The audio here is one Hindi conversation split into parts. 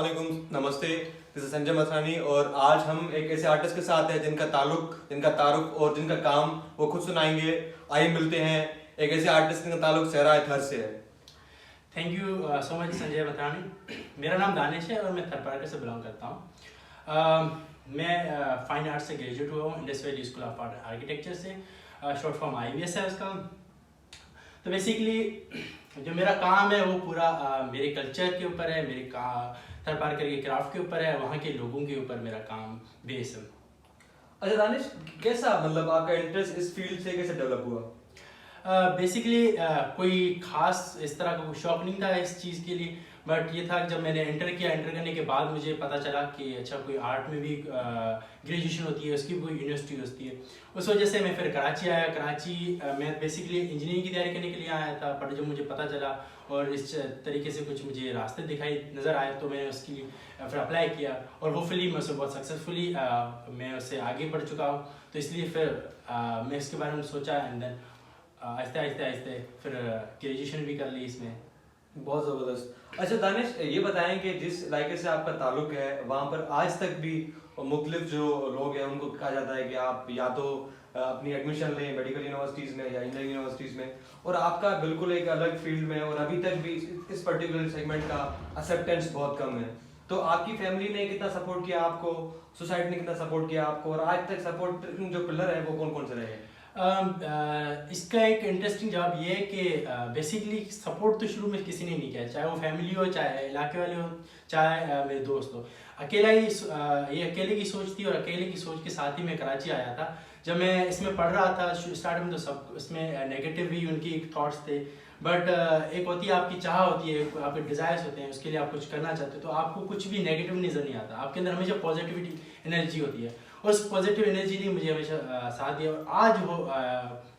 अस्सलाम वालेकुम, नमस्ते। दिस इज संजय मथानी और आज हम एक ऐसे आर्टिस्ट के साथ हैं जिनका तारुफ और जिनका काम वो खुद सुनाएंगे। आइए मिलते हैं एक ऐसे आर्टिस्ट जिनका ताल्लुक सहरा थर से है। Thank you so much Sanjay Mathani. मेरा नाम दानिश है और मैं थरपारकर से बिलोंग करता हूँ। मैं फाइन आर्ट्स से ग्रेजुएट हुआ हूँ Indus valley school of architecture से। शॉर्ट फॉर्म IVS है उसका। तो बेसिकली जो मेरा काम है वो पूरा मेरे कल्चर के ऊपर है, मेरे थरपारकर के क्राफ्ट के ऊपर है, वहाँ के लोगों के ऊपर मेरा काम बेस है। अच्छा दानिश, कैसा मतलब आपका इंटरेस्ट इस फील्ड से कैसे डेवलप हुआ? बेसिकली कोई खास इस तरह का कोई शौक नहीं था इस चीज़ के लिए, बट ये था कि जब मैंने इंटर करने के बाद मुझे पता चला कि अच्छा कोई आर्ट में भी ग्रेजुएशन होती है, उसकी कोई यूनिवर्सिटी होती है। उस वजह से मैं फिर कराची आया। कराची मैं बेसिकली इंजीनियरिंग की तैयारी करने के लिए आया था, पर जब मुझे पता चला और इस तरीके से कुछ मुझे रास्ते दिखाई नज़र आए तो मैंने उसके लिए फिर अप्लाई किया और होपफुली मैं उससे बहुत सक्सेसफुली मैं उससे आगे बढ़ चुका हूँ। तो इसलिए फिर मैं इसके बारे में सोचा एंड देन आहिस्ते फिर ग्रेजुएशन भी कर ली इसमें। बहुत ज़बरदस्त। अच्छा दानिश, ये बताएं कि जिस इलाके से आपका ताल्लुक है वहाँ पर आज तक भी मुख्तलिफ जो लोग हैं उनको कहा जाता है कि आप या तो अपनी एडमिशन लें मेडिकल यूनिवर्सिटीज़ में या इंजीनियरिंग यूनिवर्सिटीज़ में, और आपका बिल्कुल एक अलग फील्ड में और अभी तक भी इस पर्टिकुलर सेगमेंट का एक्सेप्टेंस बहुत कम है। तो आपकी फैमिली ने कितना सपोर्ट किया आपको, सोसाइटी ने कितना सपोर्ट किया आपको, और आज तक सपोर्ट जो पिलर है वो कौन कौन से रहे हैं? इसका एक इंटरेस्टिंग जवाब ये है कि बेसिकली सपोर्ट तो शुरू में किसी ने नहीं किया, चाहे वो फैमिली हो, चाहे इलाके वाले हो, चाहे मेरे दोस्त हो। ये अकेले की सोच थी और अकेले की सोच के साथ ही मैं कराची आया था। जब मैं इसमें पढ़ रहा था स्टार्ट में तो सब इसमें नेगेटिव भी उनकी थॉट्स थे, बट एक होती है आपकी चाह होती है, आपके डिज़ायर्स होते हैं, उसके लिए आप कुछ करना चाहते हो तो आपको कुछ भी नेगेटिव नज़र नहीं आता। आपके अंदर हमेशा पॉजिटिविटी एनर्जी होती है। उस पॉजिटिव एनर्जी ने मुझे हमेशा साथ दिया और आज वो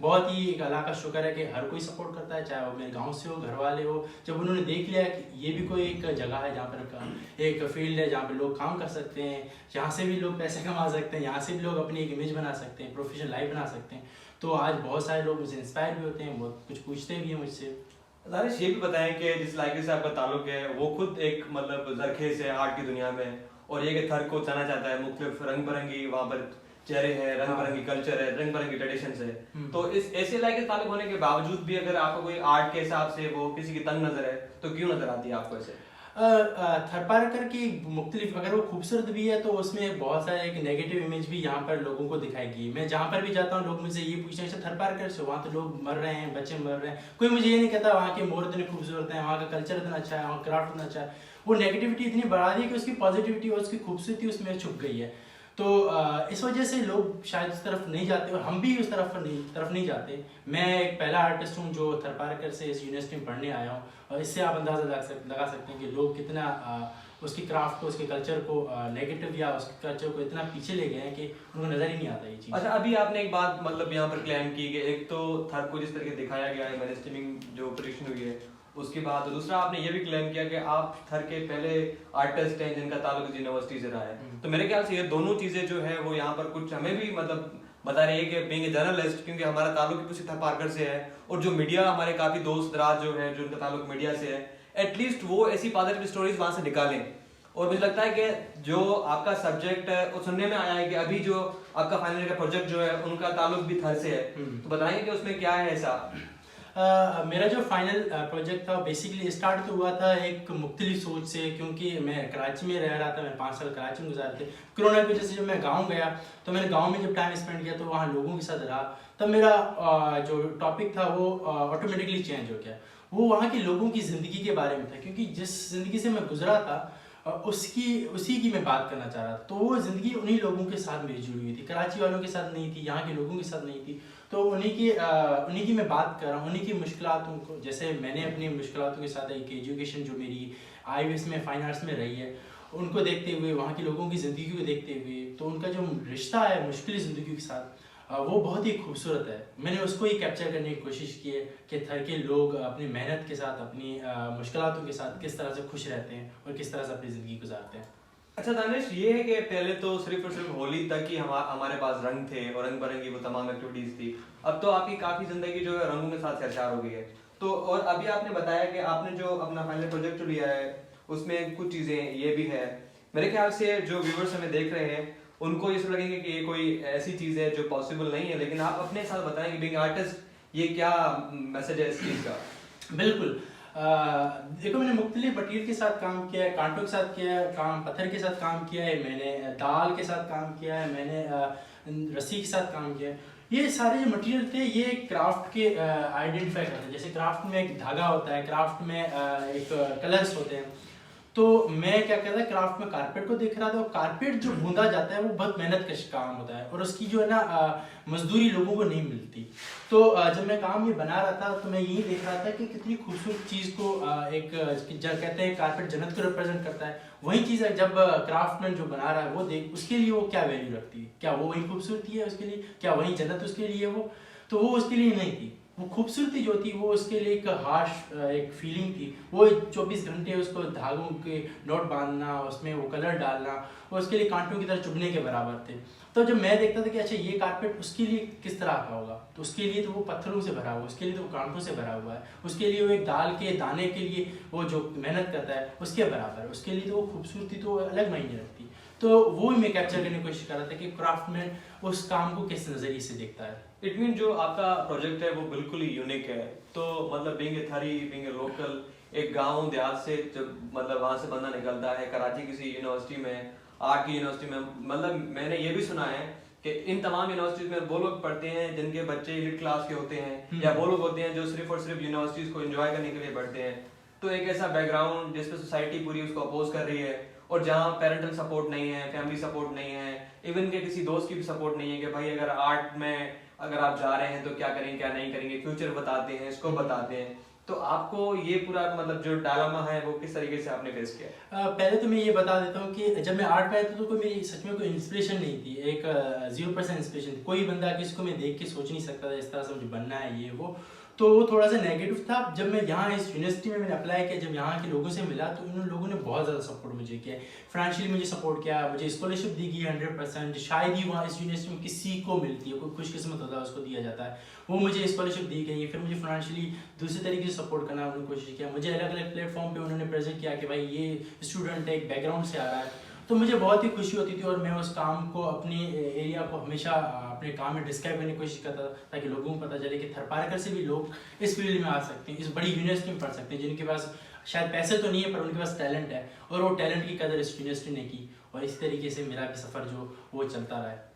बहुत ही एक अल्लाह का शुक्र है कि हर कोई सपोर्ट करता है, चाहे वो मेरे गांव से हो, घर वाले हो। जब उन्होंने देख लिया कि ये भी कोई एक जगह है जहाँ पर एक फील्ड है जहाँ पर लोग काम कर सकते हैं, यहाँ से भी लोग पैसे कमा सकते हैं, यहाँ से भी लोग अपनी एक इमेज बना सकते हैं, प्रोफेशनल लाइफ बना सकते हैं, तो आज बहुत सारे लोग मुझसे इंस्पायर भी होते हैं, बहुत कुछ पूछते भी हैं मुझसे। दानिश, ये भी बताएं कि जिस इलाके से आपका ताल्लुक है वो खुद एक मतलब जरखेज है आर्ट की दुनिया में, और ये कि थर को जाना चाहता है, मुख्तलिफ रंग बिरंगी वहाँ पर चेहरे हैं, रंग बिरंगी कल्चर है, रंग बिरंगी ट्रेडिशंस है। तो इस ऐसे इलाके से ताल्लुक होने के बावजूद भी अगर आपको कोई आर्ट के हिसाब से वो किसी की तंग नजर है तो क्यों नजर आती है आपको ऐसे? थरपारकर की मुख्तलिफ अगर वो खूबसूरत भी है तो उसमें बहुत सारे एक नेगेटिव इमेज भी यहाँ पर लोगों को दिखाएगी। मैं जहाँ पर भी जाता हूँ लोग मुझसे ये पूछते हैं थरपारकर से, वहाँ तो लोग मर रहे हैं, बच्चे मर रहे हैं, कोई मुझे ये नहीं कहता वहाँ के मोर इतने खूबसूरत हैं, वहाँ का कल्चर इतना अच्छा है, वहाँ क्राफ्ट इतना अच्छा है। वो नेगेटिविटी इतनी बढ़ा दी कि उसकी पॉजिटिविटी और उसकी खूबसूरती उसमें छुप गई है। तो इस वजह से लोग शायद उस तरफ नहीं जाते और हम भी उस तरफ नहीं जाते। मैं एक पहला आर्टिस्ट हूँ जो थरपारकर से इस यूनिवर्सिटी में पढ़ने आया हूँ और इससे आप अंदाज़ा लगा सकते हैं कि लोग कितना उसकी क्राफ्ट को, उसके कल्चर को नेगेटिव या उसके कल्चर को इतना पीछे ले गए हैं कि उनको नज़र ही नहीं आता ये चीज़। अच्छा, अभी आपने एक बात मतलब यहाँ पर क्लेम की कि एक तो थर को जिस तरीके दिखाया गया है, मैंने स्ट्रीमिंग जो प्रोडक्शन हुई है उसके बाद, दूसरा आपने ये भी क्लेम किया कि आप थर के पहले आर्टिस्ट हैं जिनका ताल्लुक यूनिवर्सिटी से रहा है। तो मेरे ख्याल से ये दोनों चीजें जो है वो यहाँ पर कुछ हमें भी मतलब बता रही है कि बीइंग ए जर्नलिस्ट, क्योंकि हमारा ताल्लुक भी थरपारकर से है और जो मीडिया हमारे काफी दोस्त दराज जो है जो उनका ताल्लुक मीडिया से है, एटलीस्ट वो ऐसी पॉजिटिव स्टोरीज वहां से निकालें। और मुझे लगता है कि जो आपका सब्जेक्ट है वो सुनने में आया है कि अभी जो आपका फाइनल का प्रोजेक्ट जो है उनका ताल्लुक भी थर से है, तो बताएंगे कि उसमें क्या है ऐसा? मेरा जो फाइनल प्रोजेक्ट था बेसिकली स्टार्ट तो हुआ था एक मुख्तलिफ सोच से, क्योंकि मैं कराची में रह रहा था, मैं 5 साल कराची में गुजारे थे। कोरोना की वजह से जब मैं गांव गया तो मैंने गांव में जब टाइम स्पेंड किया तो वहाँ लोगों के साथ रहा, तब मेरा जो टॉपिक था वो ऑटोमेटिकली चेंज हो गया। वो वहाँ के लोगों की ज़िंदगी के बारे में था, क्योंकि जिस ज़िंदगी से मैं गुजरा था उसी की मैं बात करना चाह रहा था। तो वो ज़िंदगी उन्हीं लोगों के साथ मेरी जुड़ी हुई थी, कराची वालों के साथ नहीं थी, यहाँ के लोगों के साथ नहीं थी। तो उन्हीं की मैं बात कर रहा हूँ, उन्हीं की मुश्किलातों को, जैसे मैंने अपनी मुश्किलातों के साथ एक एजुकेशन जो मेरी IVS में फाइन आर्ट्स में रही है उनको देखते हुए, वहाँ के लोगों की ज़िंदगी को देखते हुए, तो उनका जो रिश्ता है मुश्किल ज़िंदगी के साथ वो बहुत ही खूबसूरत है। मैंने उसको ही कैप्चर करने की कोशिश की है कि थर के लोग अपनी मेहनत के साथ, अपनी मुश्किलातों के साथ किस तरह से खुश रहते हैं और किस तरह से अपनी ज़िंदगी गुजारते हैं। अच्छा दानिश, ये है कि पहले तो सिर्फ और सिर्फ होली तक ही हमारे पास रंग थे और रंग बिरंगी वो तमाम एक्टिविटीज थी। अब तो आपकी काफी जिंदगी जो है रंगों के साथ सरशार हो गई है। तो और अभी आपने बताया कि आपने जो अपना फाइनल प्रोजेक्ट लिया है उसमें कुछ चीजें ये भी है। मेरे ख्याल से जो व्यूवर्स हमें देख रहे हैं उनको ये सब लगेंगे कि ये कोई ऐसी चीज है जो पॉसिबल नहीं है, लेकिन आप अपने साथ बताएं कि बीइंग आर्टिस्ट ये क्या मैसेज है इस चीज का। बिल्कुल। देखो, मैंने मुख्तलिफ मटीरियल के साथ काम किया है, कांटों के साथ किया है काम, पत्थर के साथ काम किया है, मैंने दाल के साथ काम किया है, मैंने रस्सी के साथ काम किया है। ये सारे जो मटेरियल थे ये क्राफ्ट के आइडेंटिफाई करते हैं। जैसे क्राफ्ट में एक धागा होता है, क्राफ्ट में एक कलर्स होते हैं। तो मैं क्या कहता है, क्राफ्ट में कारपेट को देख रहा था, और कारपेट जो बूंदा जाता है वो बहुत मेहनत का काम होता है, और उसकी जो है ना मजदूरी लोगों को नहीं मिलती। तो जब मैं काम ये बना रहा था तो मैं यही देख रहा था कि कितनी खूबसूरत चीज़ को एक कहते हैं कारपेट जन्नत को रिप्रेजेंट करता है, वही चीज़ है जब क्राफ्टमैन जो बना रहा है वो देख उसके लिए वो क्या वैल्यू रखती है, क्या वो वही खूबसूरती है उसके लिए, क्या वही जन्नत उसके लिए वो, तो वो उसके लिए नहीं थी। वो खूबसूरती जो थी वो उसके लिए एक हार्श एक फीलिंग थी। वो 24 घंटे उसको धागों के नोट बांधना, उसमें वो कलर डालना, वो उसके लिए कांटों की तरह चुभने के बराबर थे। तो जब मैं देखता था कि अच्छा ये कारपेट उसके लिए किस तरह का होगा, तो उसके लिए तो वो पत्थरों से भरा हुआ, उसके लिए तो वो कांटों से भरा हुआ है, उसके लिए वो एक दाल के दाने के लिए वो जो मेहनत करता है उसके बराबर, उसके लिए तो वो खूबसूरती तो अलग मायने रखती। तो वो ही मैं कैप्चर करने की कोशिश कर रहा था कि क्राफ्टमैन उस काम को किस नज़रिए से देखता है। इट मीन जो आपका प्रोजेक्ट है वो बिल्कुल ही यूनिक है। तो मतलब being a three, being a local, एक गांव देहात से जब मतलब वहां से बंदा निकलता है कराची किसी यूनिवर्सिटी में, आर्ट की यूनिवर्सिटी में, मतलब मैंने ये भी सुना है कि इन तमाम यूनिवर्सिटीज में वो लोग पढ़ते हैं जिनके बच्चे एलिट क्लास के होते हैं, या वो लोग होते हैं जो सिर्फ और सिर्फ यूनिवर्सिटीज को एंजॉय करने के लिए पढ़ते हैं। तो एक ऐसा बैकग्राउंड जिसपे सोसाइटी पूरी उसको अपोज कर रही है, और जहाँ पेरेंटल सपोर्ट नहीं है, फैमिली सपोर्ट नहीं है, इवन के किसी दोस्त की भी सपोर्ट नहीं है कि भाई अगर आर्ट में अगर आप जा रहे हैं तो क्या करेंगे क्या नहीं करेंगे, फ्यूचर बताते हैं, इसको बताते हैं। तो आपको ये पूरा मतलब जो डायलेमा है वो किस तरीके से आपने फेस किया? पहले तो मैं ये बता देता हूँ कि जब मैं आर्ट में आया था तो कोई मेरी सच में कोई इंस्पिरेशन नहीं थी, एक 0% इंस्पिरेशन थी। कोई बंदा किसी को मैं देख के सोच नहीं सकता था इस तरह से मुझे बनना है ये वो, तो वो थोड़ा सा नेगेटिव था। जब मैं यहाँ इस यूनिवर्सिटी में मैंने अप्लाई किया, जब यहाँ के लोगों से मिला, तो उन लोगों ने बहुत ज़्यादा सपोर्ट मुझे किया, फाइनेंशियली मुझे सपोर्ट किया, मुझे स्कॉलरशिप दी गई 100%। शायद ही वहाँ इस यूनिवर्सिटी में किसी को मिलती है, कोई खुशकिस्मत होता है उसको दिया जाता है, वो मुझे स्कॉलरशिप दी गई। फिर मुझे फाइनेंशियली दूसरे तरीके से सपोर्ट करना उन्होंने कोशिश किया, मुझे अलग अलग प्लेटफॉर्म पे उन्होंने प्रेजेंट किया कि भाई ये स्टूडेंट एक बैकग्राउंड से आ रहा है। तो मुझे बहुत ही खुशी होती थी, और मैं उस काम को अपने एरिया को हमेशा अपने काम में डिस्क्राइब करने की कोशिश करता था, ताकि लोगों को पता चले कि थरपारकर से भी लोग इस फील्ड में आ सकते हैं, इस बड़ी यूनिवर्सिटी में पढ़ सकते हैं, जिनके पास शायद पैसे तो नहीं है पर उनके पास टैलेंट है, और वो टैलेंट की कदर इस यूनिवर्सिटी ने की। और इस तरीके से मेरा भी सफ़र जो वो चलता रहा है।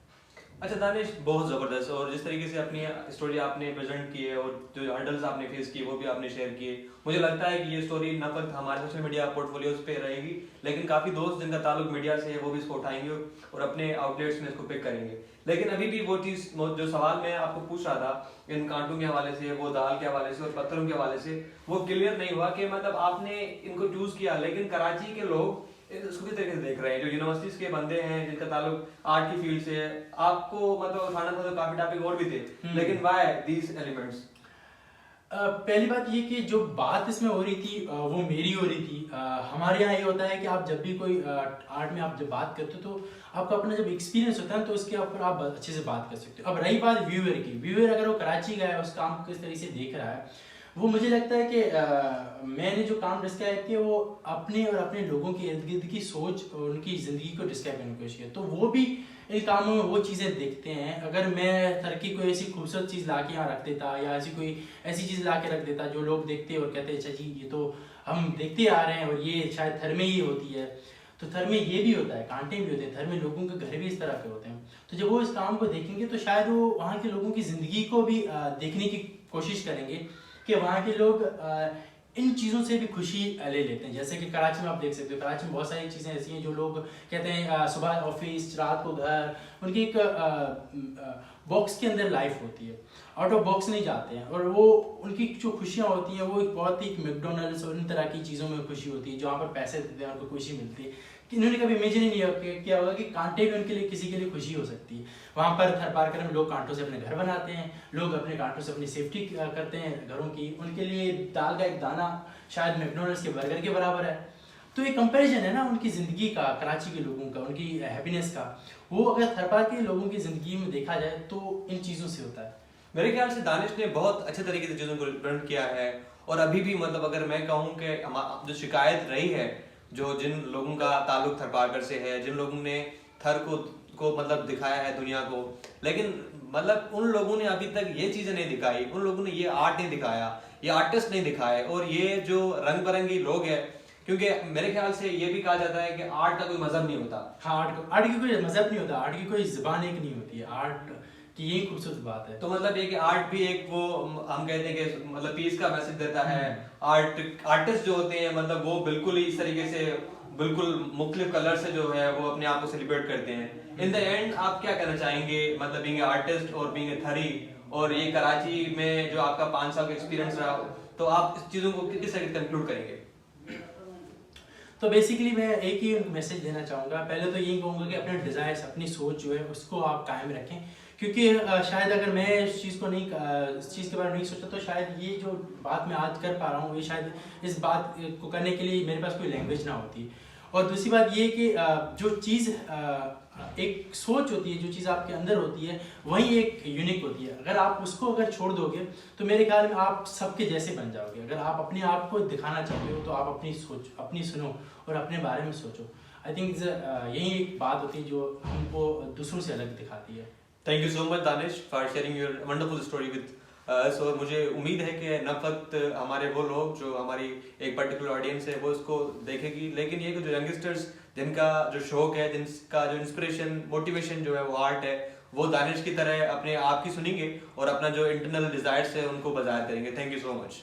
अच्छा दानिश, बहुत ज़बरदस्त। और जिस तरीके से अपनी स्टोरी आपने प्रेजेंट की है और जो हर्डल्स आपने फेस किए वो भी आपने शेयर किए, मुझे लगता है कि ये स्टोरी न फक्त हमारे सोशल मीडिया पोर्टफोलियोज पे रहेगी, लेकिन काफ़ी दोस्त जिनका ताल्लुक मीडिया से है वो भी इसको उठाएंगे और अपने आउटलेट्स में इसको पिक करेंगे। लेकिन अभी भी वो चीज़, जो सवाल मैं आपको पूछ रहा था इन कांटों के हवाले से, वो दाल के हवाले से और पत्थरों के हवाले से, वो क्लियर नहीं हुआ कि मतलब आपने इनको चूज़ किया, लेकिन कराची के लोग इसको किस तरीके से देख रहे हैं, जो यूनिवर्सिटीज के बंदे हैं जिनका ताल्लुक आर्ट की फील्ड से है। आपको मतलब उठाना था तो काफी टॉपिक और भी थे, लेकिन व्हाई दीस एलिमेंट्स? पहली बात ये कि जो बात इसमें हो रही थी वो मेरी हो रही थी। हमारे यहाँ ये होता है कि आप जब भी कोई आर्ट में आप जब बात करते हो तो आपका अपना जब एक्सपीरियंस होता है तो उसके ऊपर आप अच्छे से बात कर सकते हो। अब रही बात व्यूअर की, व्यूअर अगर वो कराची गया है उस काम को किस तरीके से देख रहा है, वो मुझे लगता है कि मैंने जो काम डिस्क्राइब किया वो अपने और अपने लोगों के इर्द गिर्द की सोच और उनकी ज़िंदगी को डिस्क्राइब करने की कोशिश किया, तो वो भी इन कामों में वो चीज़ें देखते हैं। अगर मैं तरक्की कोई ऐसी खूबसूरत चीज़ ला के यहाँ रख देता, या ऐसी चीज़ ला के रख देता जो लोग देखते और कहते अच्छा जी ये तो हम देखते आ रहे हैं और ये शायद थर में ही होती है, तो थर में ये भी होता है, कांटे भी होते हैं, थर में लोगों के घर भी इस तरह के होते हैं। तो जब वो इस काम को देखेंगे तो शायद वो वहाँ के लोगों की ज़िंदगी को भी देखने की कोशिश करेंगे कि वहाँ के लोग इन चीज़ों से भी खुशी ले लेते हैं। जैसे कि कराची में आप देख सकते हो, कराची में बहुत सारी चीज़ें ऐसी हैं जो लोग कहते हैं सुबह ऑफिस, रात को घर, उनकी एक बॉक्स के अंदर लाइफ होती है, आउट ऑफ बॉक्स नहीं जाते हैं, और वो उनकी जो खुशियाँ होती हैं वो एक बहुत ही मैकडोनल्ड्स और इन तरह की चीज़ों में खुशी होती है, जहाँ पर पैसे देते हैं उनको खुशी मिलती है। कि इन्होंने कभी इमेजिन ही नहीं किया होगा कि कांटे भी उनके लिए किसी के लिए खुशी हो सकती है। वहाँ पर थरपारकर में लोग कांटों से अपने घर बनाते हैं, लोग अपने कांटों से अपनी सेफ्टी करते हैं घरों की, उनके लिए दाल का एक दाना शायद मैकडोनल्ड्स के बर्गर के बराबर है। तो ये कंपैरिजन है ना उनकी ज़िंदगी का, कराची के लोगों का, उनकी हैप्पीनेस का, वो अगर थरपारकर के लोगों की ज़िंदगी में देखा जाए तो इन चीज़ों से होता है। मेरे ख्याल से दानिश ने बहुत अच्छे तरीके से चीज़ों को रिप्रेजेंट किया है। और अभी भी मतलब अगर मैं कहूँ कि जो शिकायत रही है जो जिन लोगों का ताल्लुक थर पारकर से है, जिन लोगों ने थर को मतलब दिखाया है दुनिया को, लेकिन मतलब उन लोगों ने अभी तक ये चीज़ें नहीं दिखाई, उन लोगों ने ये आर्ट नहीं दिखाया, ये आर्टिस्ट नहीं दिखाए, और ये जो रंग बिरंगी लोग हैं, क्योंकि मेरे ख्याल से ये भी कहा जाता है कि आर्ट का कोई मजहब नहीं होता। हाँ, आर्ट की कोई मजहब नहीं होता, आर्ट की कोई ज़बान एक नहीं होती है, आर्ट की यही खूबसूरत बात है। तो मतलब ये कि आर्ट भी एक वो हम कहते हैं कि मतलब पीस का मैसेज देता है। आर्टिस्ट जो होते हैं मतलब वो बिल्कुल ही इस तरीके से बिल्कुल मुख्तलिफ कलर से जो है वो अपने आप को सेलिब्रेट करते हैं। इन द एंड आप क्या कहना चाहेंगे, मतलब बीइंग आर्टिस्ट और बीइंग ए थरी, और ये कराची में जो आपका 5 साल का एक्सपीरियंस रहा, तो आप इस चीज़ों को किस तरह कंक्लूड करेंगे? तो बेसिकली मैं एक ही मैसेज देना चाहूँगा। पहले तो यही कहूँगा कि अपने डिज़ायर्स, अपनी सोच जो है उसको आप कायम रखें, क्योंकि शायद अगर मैं इस चीज़ के बारे में नहीं सोचा तो शायद ये जो बात मैं आज कर पा रहा हूँ, ये शायद इस बात को करने के लिए मेरे पास कोई लैंग्वेज ना होती। और दूसरी बात ये कि जो चीज़ एक सोच होती है, जो चीज़ आपके अंदर होती है वही एक यूनिक होती है। अगर आप उसको अगर छोड़ दोगे तो मेरे ख्याल में आप सबके जैसे बन जाओगे। अगर आप अपने आप को दिखाना चाहते हो तो आप अपनी सोच अपनी सुनो और अपने बारे में सोचो। आई थिंक यही एक बात होती है जो हमको दूसरों से अलग दिखाती है। Thank you so much Danish for sharing your wonderful story with us. और मुझे उम्मीद है कि न फक्त हमारे वो लोग जो हमारी एक पर्टिकुलर ऑडियंस है वो इसको देखेगी, लेकिन ये कि जो यंगस्टर्स जिनका जो शौक है, जिनका जो इंस्पिरेशन मोटिवेशन जो है वो आर्ट है, वो दानिश की तरह अपने आप की सुनेंगे और अपना जो इंटरनल डिजायर्स है उनको बाजार करेंगे। Thank you so much.